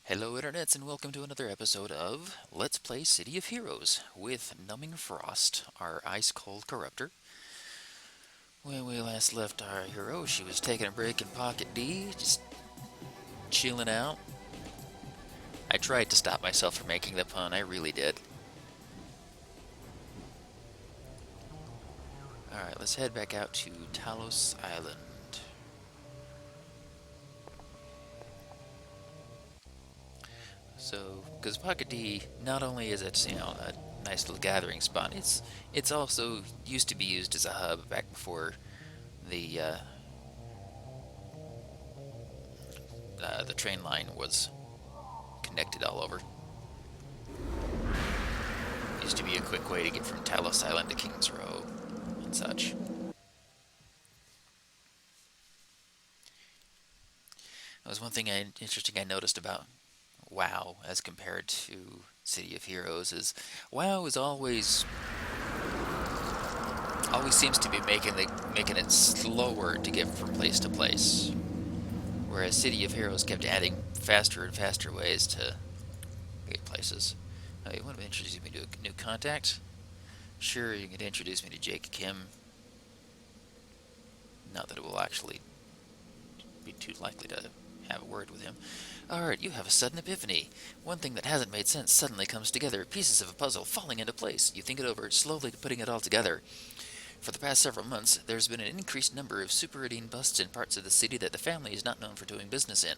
Hello, Internets, and welcome to another episode of Let's Play City of Heroes with Numbing Frost, our ice-cold corruptor. When we last left our hero, she was taking a break in Pocket D, just chilling out. I tried to stop myself from making the pun, I really did. Alright, let's head back out to Talos Island. So, because Pocket D, not only is it, a nice little gathering spot, it's also used to be used as a hub back before the train line was connected all over. Used to be a quick way to get from Talos Island to Kings Row and such. That was one thing interesting I noticed about WoW as compared to City of Heroes is WoW is always seems to be making it slower to get from place to place, whereas City of Heroes kept adding faster and faster ways to get places. You want to introduce me to a new contact? Sure, you can introduce me to Jake Kim. Not that it will actually be too likely to have a word with him. Alright, you have a sudden epiphany. One thing that hasn't made sense suddenly comes together, pieces of a puzzle falling into place. You think it over, slowly putting it all together. For the past several months, there's been an increased number of super-Eddine busts in parts of the city that the family is not known for doing business in.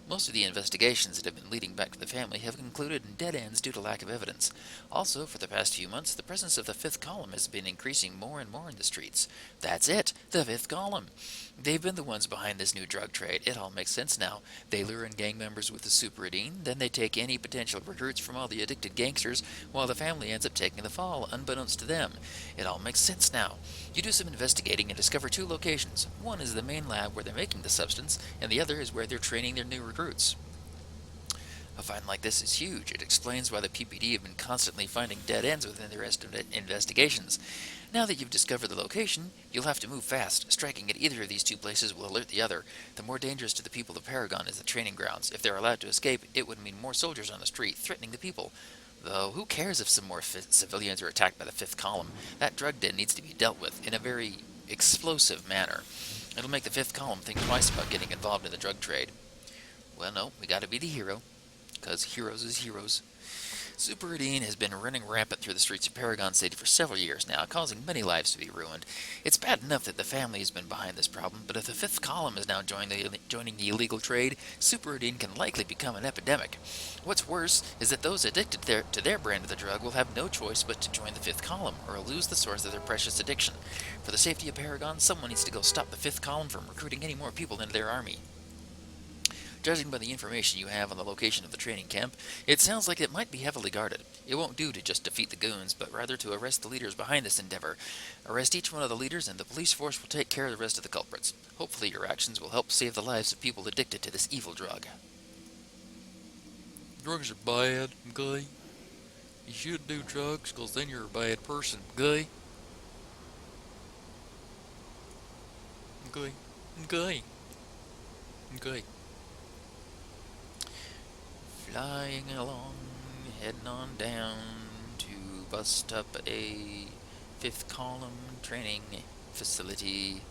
Most of the investigations that have been leading back to the family have concluded in dead ends due to lack of evidence. Also, for the past few months, the presence of the Fifth Column has been increasing more and more in the streets. That's it! The Fifth Column! They've been the ones behind this new drug trade. It all makes sense now. They lure in gang members with the super-Eddine, then they take any potential recruits from all the addicted gangsters, while the family ends up taking the fall, unbeknownst to them. It all makes sense now. You do some investigating and discover two locations. One is the main lab where they're making the substance, and the other is where they're training their new recruits. A find like this is huge. It explains why the PPD have been constantly finding dead ends within their investigations. Now that you've discovered the location, you'll have to move fast. Striking at either of these two places will alert the other. The more dangerous to the people of Paragon is the training grounds. If they're allowed to escape, it would mean more soldiers on the street, threatening the people. Though, who cares if some more civilians are attacked by the Fifth Column? That drug den needs to be dealt with in a very explosive manner. It'll make the Fifth Column think twice about getting involved in the drug trade. Well, no, we gotta be the hero. Because heroes is heroes. Super-Eddine has been running rampant through the streets of Paragon City for several years now, causing many lives to be ruined. It's bad enough that the family has been behind this problem, but if the Fifth Column is now joining the illegal trade, Super-Eddine can likely become an epidemic. What's worse is that those addicted to their brand of the drug will have no choice but to join the Fifth Column, or lose the source of their precious addiction. For the safety of Paragon, someone needs to go stop the Fifth Column from recruiting any more people into their army. Judging by the information you have on the location of the training camp, it sounds like it might be heavily guarded. It won't do to just defeat the goons, but rather to arrest the leaders behind this endeavor. Arrest each one of the leaders, and the police force will take care of the rest of the culprits. Hopefully your actions will help save the lives of people addicted to this evil drug. Drugs are bad, guy. You shouldn't do drugs, because then you're a bad person, guy. Guy. Flying along, heading on down to bust up a Fifth Column training facility.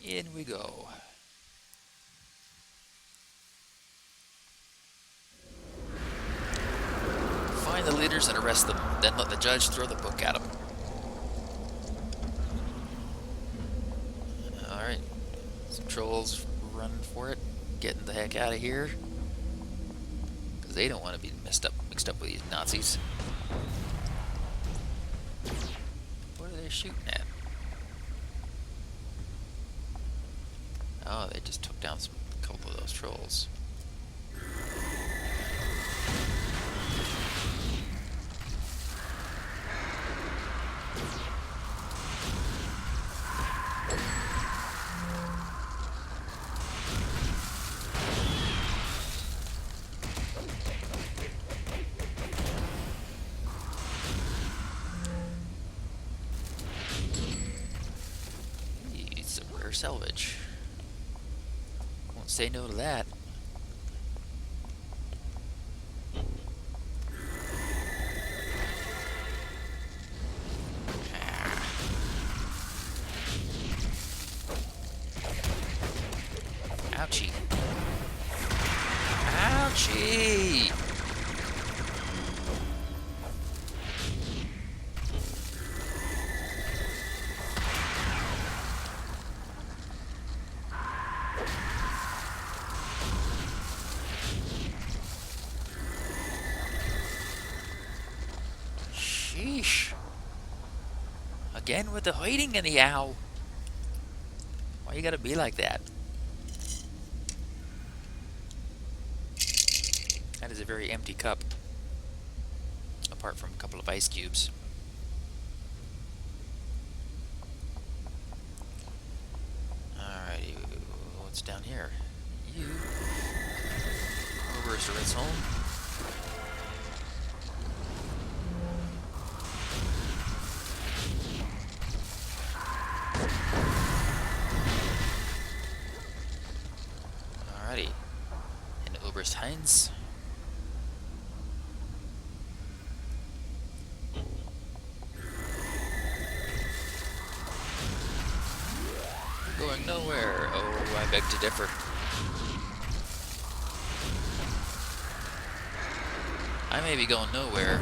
In we go. Find the leaders and arrest them, then let the judge throw the book at them. Alright, some trolls running for it, getting the heck out of here, because they don't want to be mixed up with these Nazis. What are they shooting at? Oh, they just took down a couple of those trolls. or salvage. Won't say no to that. Ouchie. Ouchie! Sheesh. Again with the hiding and the ow. Why you gotta be like that? That is a very empty cup. Apart from a couple of ice cubes. Alrighty, what's down here? You. Where's the Red's home? Alrighty. And Oberst Heinz. Going nowhere. Oh, I beg to differ. I may be going nowhere,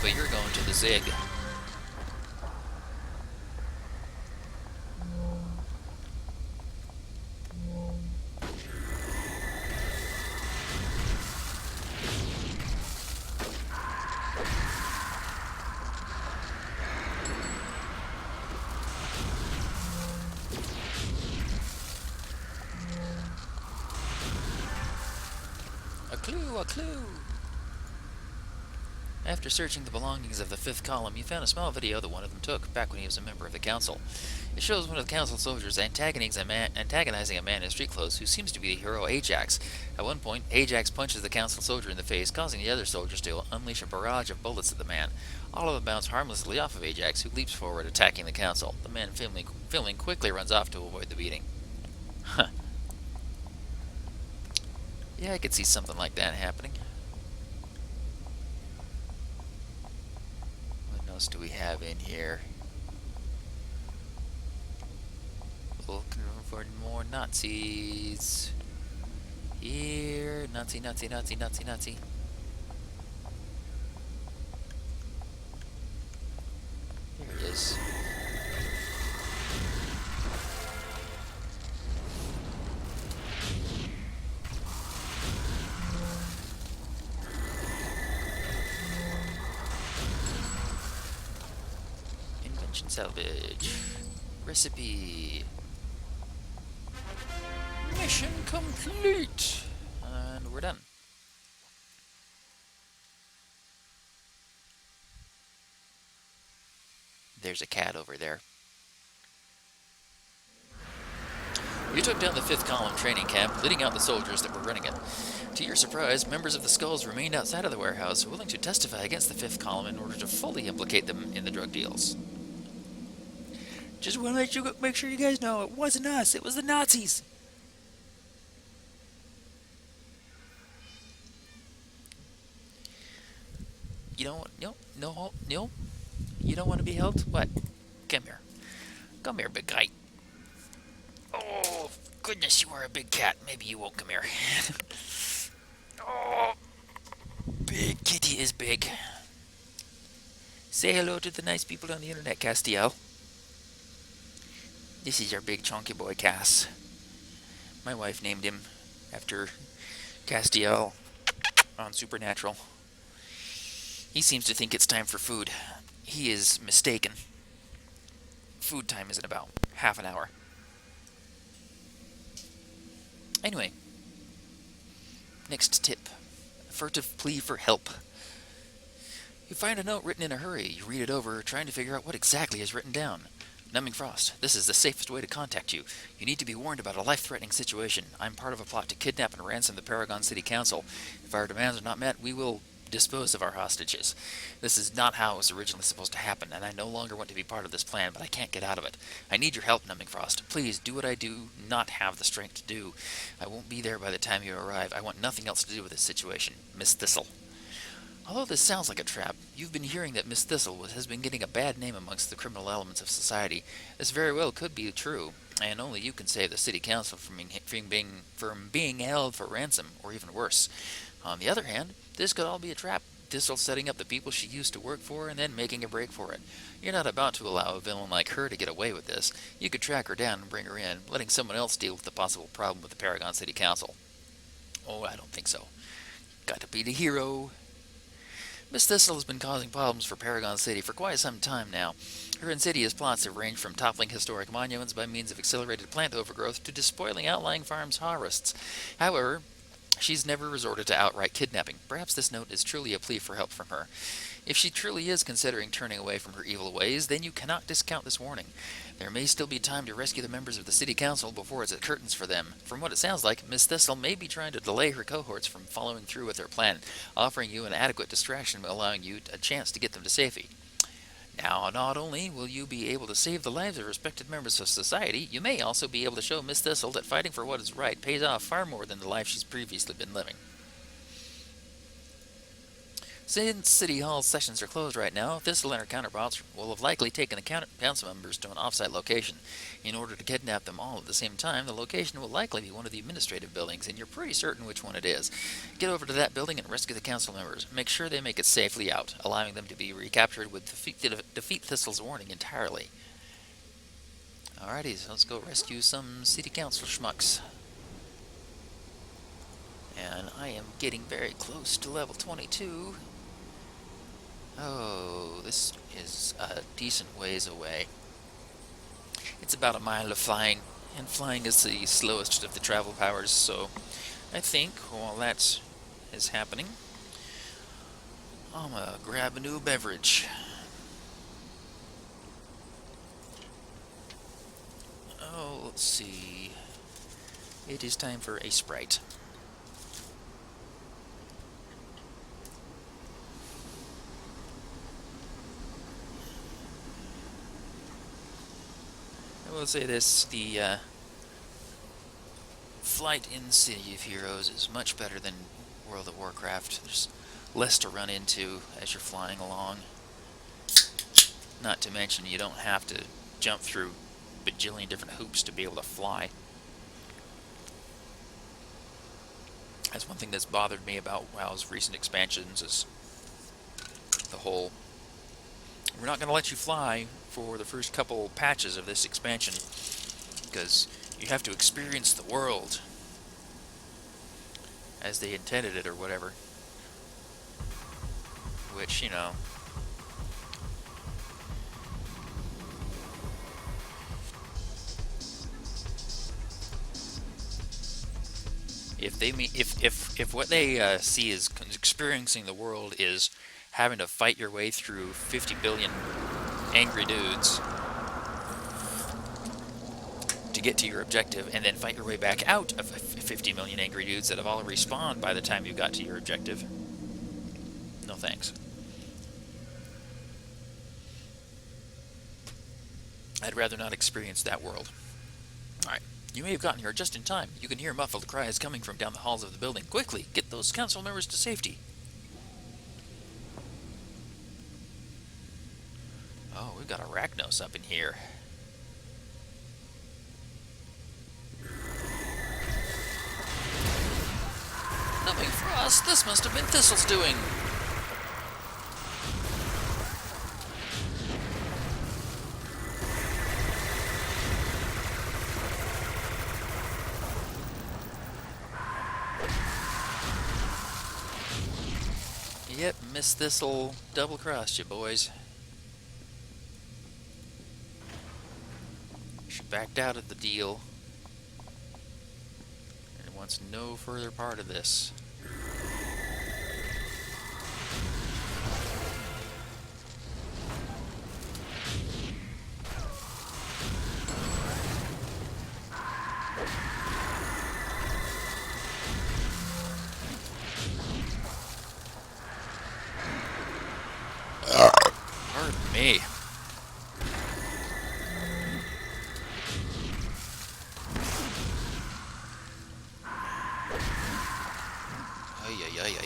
but you're going to the zig. A clue, a clue! After searching the belongings of the fifth column, you found a small video that one of them took, back when he was a member of the council. It shows one of the council soldiers antagonizing a man in street clothes who seems to be the hero Ajax. At one point, Ajax punches the council soldier in the face, causing the other soldiers to unleash a barrage of bullets at the man. All of them bounce harmlessly off of Ajax, who leaps forward, attacking the council. The man filming quickly runs off to avoid the beating. Huh. Yeah, I could see something like that happening. What else do we have in here? Looking for more Nazis. Here, Nazi, Nazi, Nazi, Nazi, Nazi. Here it is. Invention salvage. Recipe. Mission complete! And we're done. There's a cat over there. You took down the fifth column training camp, leading out the soldiers that were running it. To your surprise, members of the Skulls remained outside of the warehouse, willing to testify against the fifth column in order to fully implicate them in the drug deals. Just want to make sure you guys know it wasn't us, it was the Nazis! You don't want, no, you don't want to be held? What? Come here. Come here, big guy. Oh, goodness, you are a big cat. Maybe you won't come here. Oh, big kitty is big. Say hello to the nice people on the internet, Castiel. This is our big chunky boy, Cass. My wife named him after Castiel on Supernatural. He seems to think it's time for food. He is mistaken. Food time is in about half an hour. Anyway, next tip. A furtive plea for help. You find a note written in a hurry. You read it over, trying to figure out what exactly is written down. Numbing Frost, this is the safest way to contact you. You need to be warned about a life-threatening situation. I'm part of a plot to kidnap and ransom the Paragon City Council. If our demands are not met, we will Dispose of our hostages. This is not how it was originally supposed to happen, and I no longer want to be part of this plan, but I can't get out of it. I need your help, Numbing Frost. Please, do what I do not have the strength to do. I won't be there by the time you arrive. I want nothing else to do with this situation. Miss Thistle. Although this sounds like a trap, you've been hearing that Miss Thistle has been getting a bad name amongst the criminal elements of society. This very well could be true, and only you can save the city council from being held for ransom, or even worse. On the other hand, this could all be a trap. Thistle setting up the people she used to work for and then making a break for it. You're not about to allow a villain like her to get away with this. You could track her down and bring her in, letting someone else deal with the possible problem with the Paragon City Council. Oh, I don't think so. Got to be the hero. Miss Thistle has been causing problems for Paragon City for quite some time now. Her insidious plots have ranged from toppling historic monuments by means of accelerated plant overgrowth to despoiling outlying farms' harvests. However, she's never resorted to outright kidnapping. Perhaps this note is truly a plea for help from her. If she truly is considering turning away from her evil ways, then you cannot discount this warning. There may still be time to rescue the members of the City Council before it's at curtains for them. From what it sounds like, Miss Thistle may be trying to delay her cohorts from following through with their plan, offering you an adequate distraction while allowing you a chance to get them to safety. Now, not only will you be able to save the lives of respected members of society, you may also be able to show Miss Thistle that fighting for what is right pays off far more than the life she's previously been living. Since City Hall sessions are closed right now, Thistle and her counterparts will have likely taken the council members to an off-site location. In order to kidnap them all at the same time, the location will likely be one of the administrative buildings, and you're pretty certain which one it is. Get over to that building and rescue the council members. Make sure they make it safely out, allowing them to be recaptured with defeat Thistle's warning entirely. Alrighty, so let's go rescue some city council schmucks. And I am getting very close to level 22. Oh, this is a decent ways away. It's about a mile of flying, and flying is the slowest of the travel powers, so I think while that is happening, I'm gonna grab a new beverage. Oh, let's see. It is time for a Sprite. I will say this, the flight in City of Heroes is much better than World of Warcraft. There's less to run into as you're flying along. Not to mention you don't have to jump through bajillion different hoops to be able to fly. That's one thing that's bothered me about WoW's recent expansions is the whole, we're not going to let you fly for the first couple patches of this expansion because you have to experience the world as they intended it or whatever. Which, you know, if what they see as experiencing the world is having to fight your way through 50 billion angry dudes to get to your objective, and then fight your way back out of 50 million angry dudes that have all respawned by the time you got to your objective, no thanks. I'd rather not experience that world. Alright, you may have gotten here just in time. You can hear muffled cries coming from down the halls of the building. Quickly, get those council members to safety. Oh, we've got Arachnos up in here. Numbing Frost, this must have been Thistle's doing. Yep, Miss Thistle double-crossed you, boys. She backed out of the deal and wants no further part of this.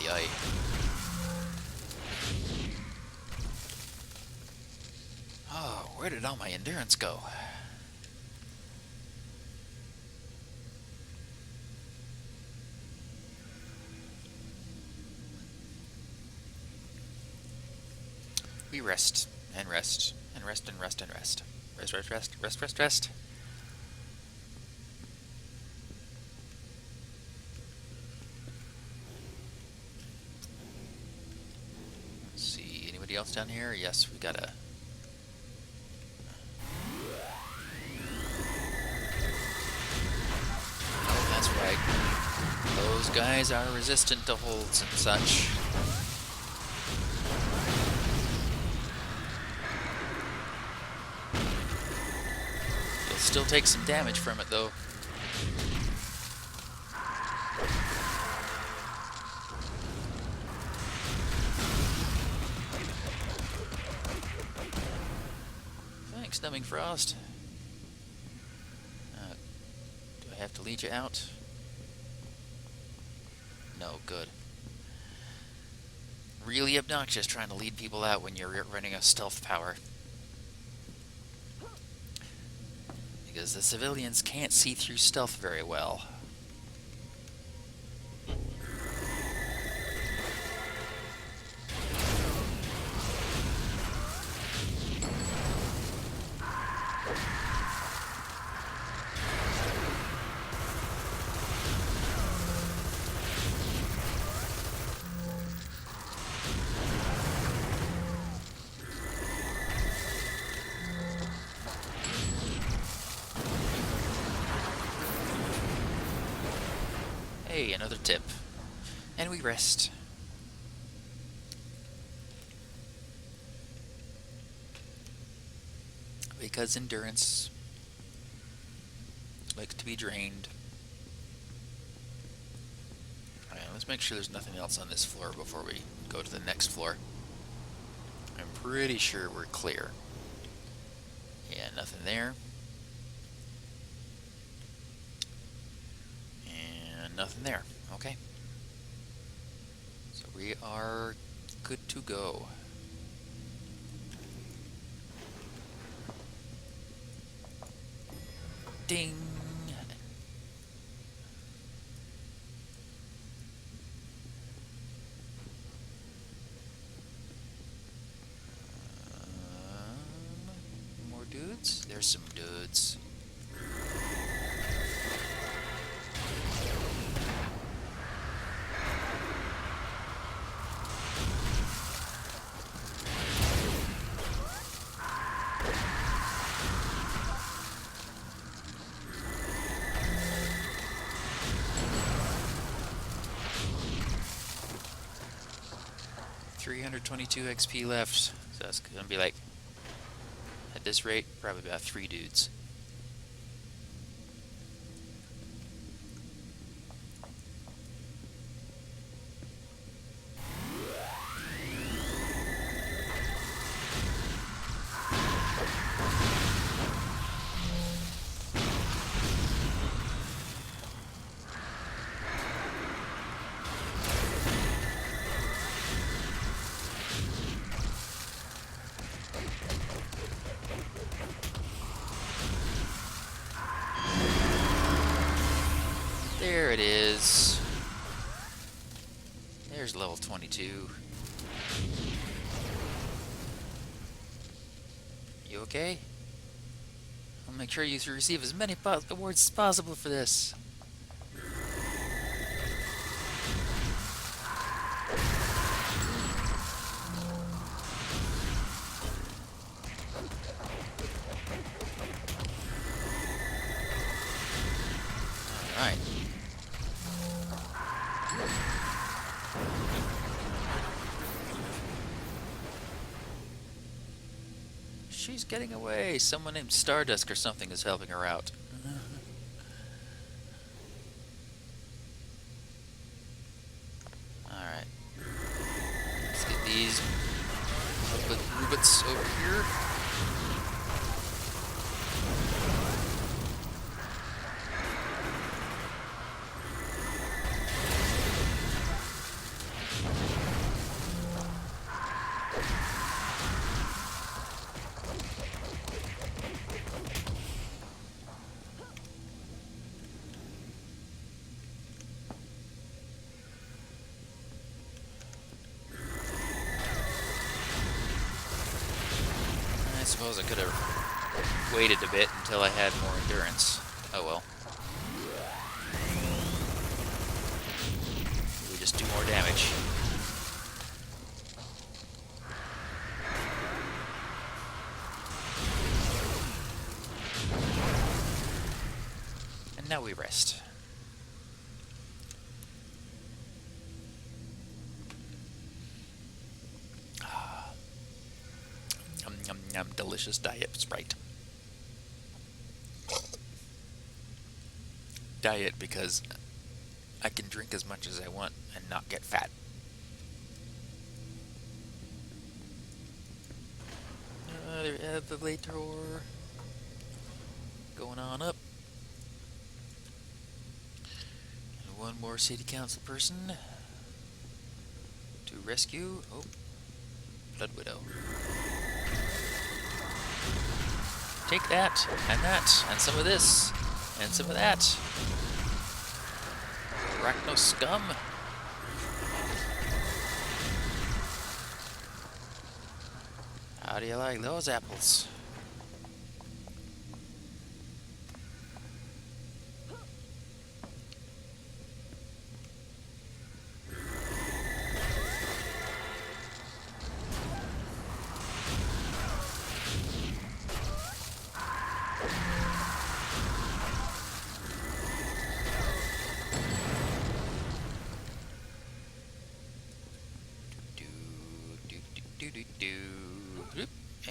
ay, ay. Oh, where did all my endurance go? We rest, and rest, and rest, and rest, and rest. Rest, rest, rest, rest, rest, rest. Let's see, anybody else down here? Yes, we got a... Oh, that's right. Those guys are resistant to holds and such. You'll still take some damage from it, though. Thanks, Numbing Frost. Do I have to lead you out? No, good. Really obnoxious trying to lead people out when you're running a stealth power. Because the civilians can't see through stealth very well. Hey, another tip. And we rest. Because endurance likes to be drained. Alright, let's make sure there's nothing else on this floor before we go to the next floor. I'm pretty sure we're clear. Yeah, nothing there. Nothing there. Okay. So we are good to go. Ding! More dudes? There's some dudes. 322 XP left, so that's gonna be like, at this rate, probably about 3 dudes. There it is. There's level 22. You okay? I'll make sure you receive as many awards as possible for this. Alright. She's getting away. Someone named Stardust or something is helping her out. Alright. Let's get these Rubits over here. suppose I could have waited a bit until I had more endurance. Oh well. We just do more damage. And now we rest. Yum, yum, yum, delicious diet Sprite. Diet because I can drink as much as I want and not get fat. Another elevator going on up. And one more city council person to rescue. Oh, Blood Widow. Take that, and some of this, and some of that. Arachnos scum. How do you like those apples?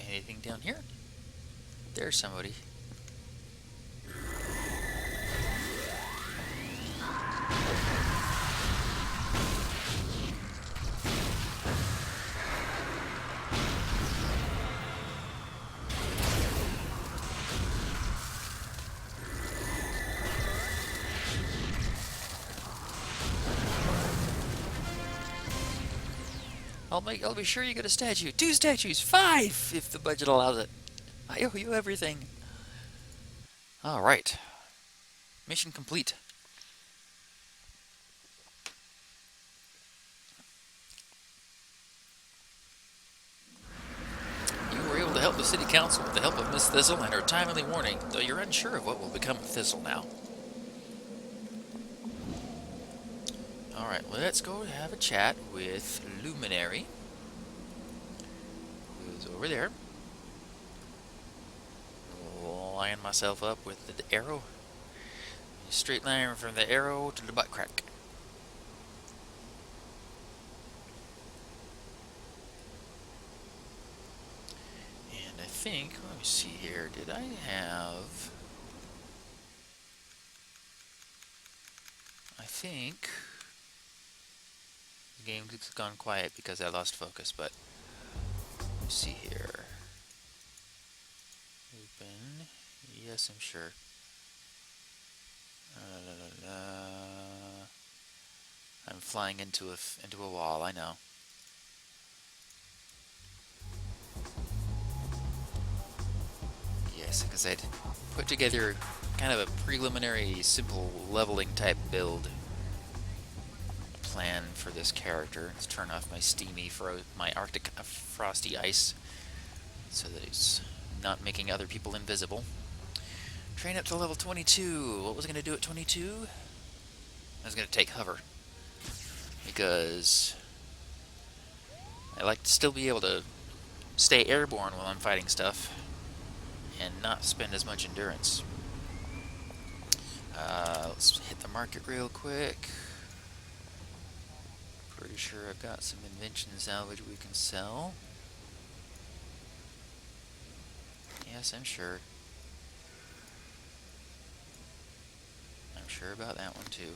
Anything down here? There's somebody. I'll be sure you get a statue. 2 statues, 5 if the budget allows it. I owe you everything. All right. Mission complete. You were able to help the city council with the help of Miss Thistle and her timely warning, though you're unsure of what will become of Thistle now. Alright, let's go have a chat with Luminary, who's over there. Line myself up with the arrow. Straight line from the arrow to the butt crack. And I think, let me see here, did I have... I think... The game's gone quiet because I lost focus, but... Let's see here. Open... Yes, I'm sure. I'm flying into a wall, I know. Yes, because I'd put together kind of a preliminary, simple leveling type build plan for this character. Let's turn off my my Arctic frosty ice so that it's not making other people invisible. Train up to level 22. What was I going to do at 22? I was going to take hover. Because I like to still be able to stay airborne while I'm fighting stuff and not spend as much endurance. Let's hit the market real quick. Pretty sure I've got some invention salvage we can sell. Yes, I'm sure. I'm sure about that one too.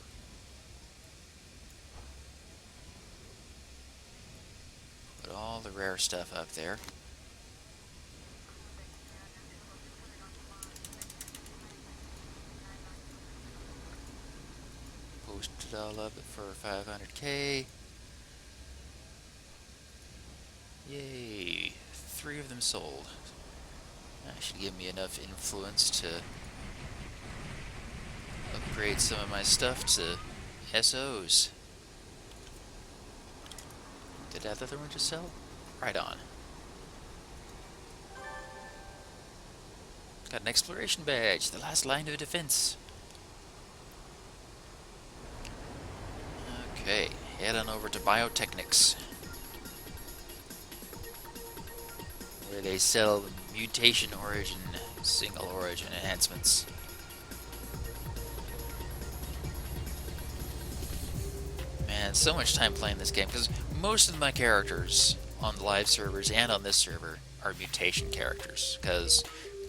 Put all the rare stuff up there. Post it all up for 500k. Yay! 3 of them sold. That should give me enough influence to upgrade some of my stuff to SOs. Did that other one just sell? Right on. Got an exploration badge, the last line of defense. Okay, head on over to Biotechnics, where they sell mutation origin, single origin enhancements. Man, so much time playing this game, because most of my characters on the live servers and on this server are mutation characters, because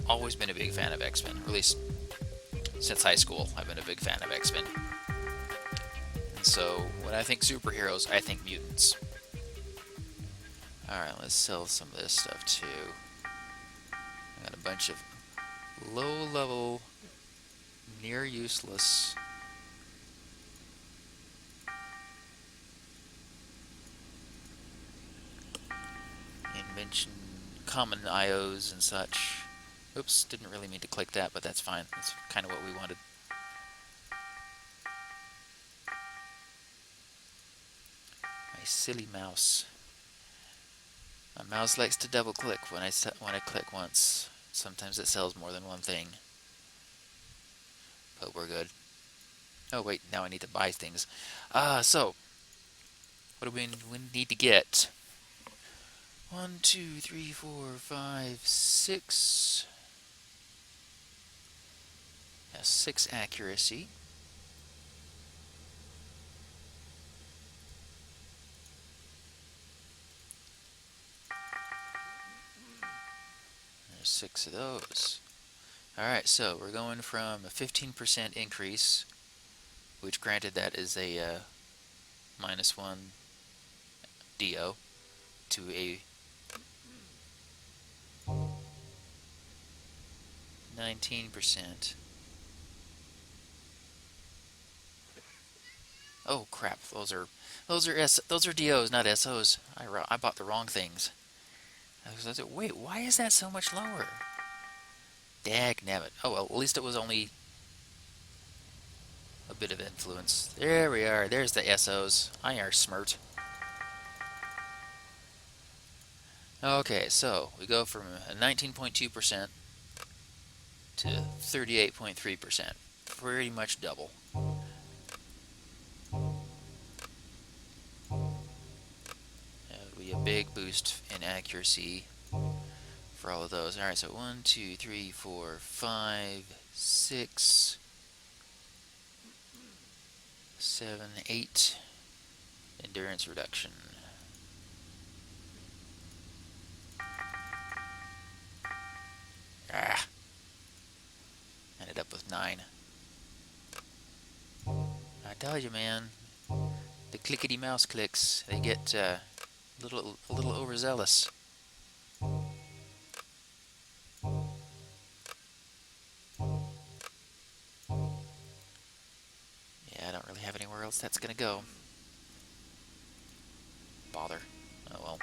always been a big fan of X-Men, or at least since high school I've been a big fan of X-Men. And so when I think superheroes, I think mutants. Alright, let's sell some of this stuff too. I got a bunch of low-level, near useless invention, common IOs and such. Oops, didn't really mean to click that, but that's fine. That's kind of what we wanted. My silly mouse. My mouse likes to double click when I click once. Sometimes it sells more than one thing. But we're good. Oh wait, now I need to buy things. So what do we need to get? 1, 2, 3, 4, 5, 6. Yeah, 6 accuracy. There's 6 of those. Alright, so we're going from a 15% increase, which granted that is a -1 DO, to a 19%. Oh crap! Those are DOs, not SOs. I bought the wrong things. Wait, why is that so much lower? Dagnabbit. Oh well, at least it was only a bit of influence. There we are. There's the SOs. I are smart. Okay, so we go from 19.2% to 38.3%. Pretty much double. That would be a big boost in accuracy for all of those. Alright, so 1, 2, 3, 4, 5, 6, 7, 8. Endurance reduction. Ended up with 9. I tell you, man, the clickety mouse clicks, they get a little overzealous. Yeah, I don't really have anywhere else that's gonna go. Bother. Oh well.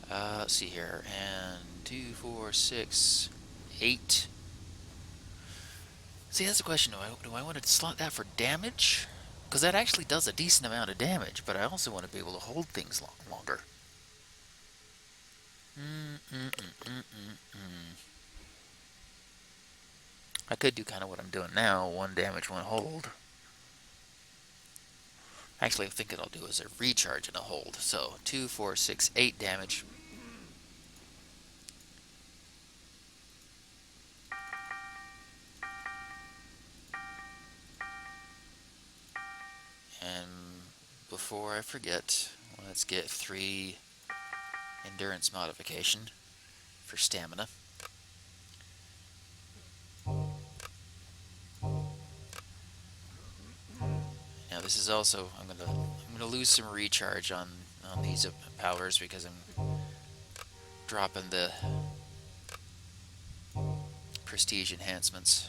Let's see here. And 2, 4, 6, 8. See, that's the question. Do I want to slot that for damage? Because that actually does a decent amount of damage, but I also want to be able to hold things longer. I could do kind of what I'm doing now. 1 damage, 1 hold. Actually, I think what I'll do is a recharge and a hold. So 2, 4, 6, 8 damage. And before I forget, let's get 3 endurance modification for stamina. Now this is also, I'm gonna lose some recharge on these powers because I'm dropping the prestige enhancements.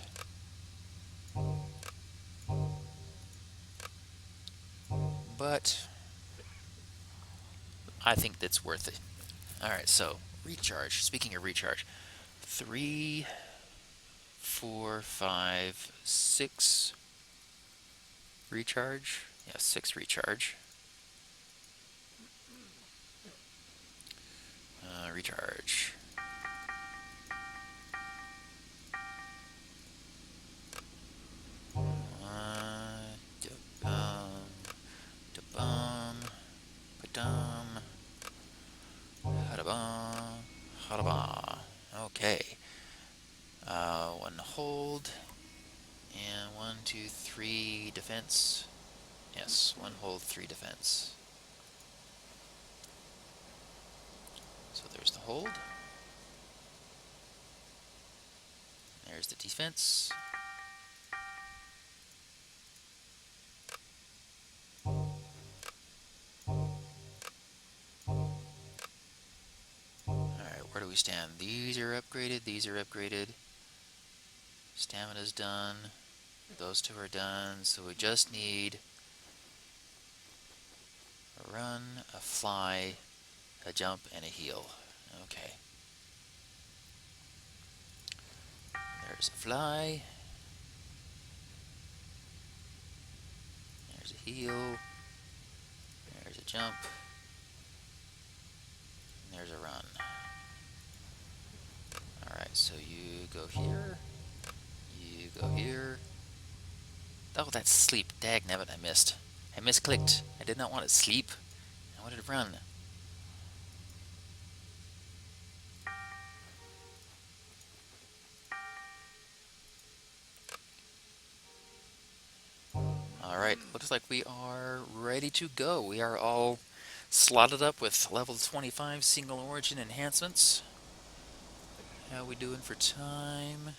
But I think that's worth it. Alright, so recharge. Speaking of recharge, 3, 4, 5, 6 recharge. Yeah, 6 recharge. Recharge. hold, and 1, 2, 3 defense. Yes, 1 hold, 3 defense. So there's the hold. There's the defense. Alright, where do we stand? These are upgraded, these are upgraded. Stamina's done. Those two are done, so we just need a run, a fly, a jump, and a heal. Okay. There's a fly. There's a heal. There's a jump. And there's a run. Alright, so you go here. You go here. Oh, that's sleep. Dagnabbit, I missed. I misclicked. I did not want to sleep. I wanted to run. Alright, looks like we are ready to go. We are all slotted up with level 25 Single Origin Enhancements. How are we doing for time?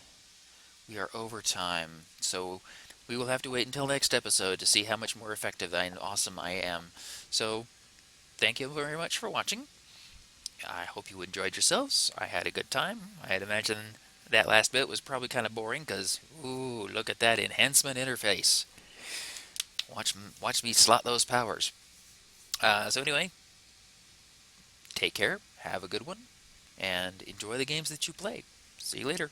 We are over time, so we will have to wait until next episode to see how much more effective and awesome I am. So, thank you very much for watching. I hope you enjoyed yourselves. I had a good time. I'd imagine that last bit was probably kind of boring because, ooh, look at that enhancement interface. Watch me slot those powers. So anyway, take care, have a good one, and enjoy the games that you play. See you later.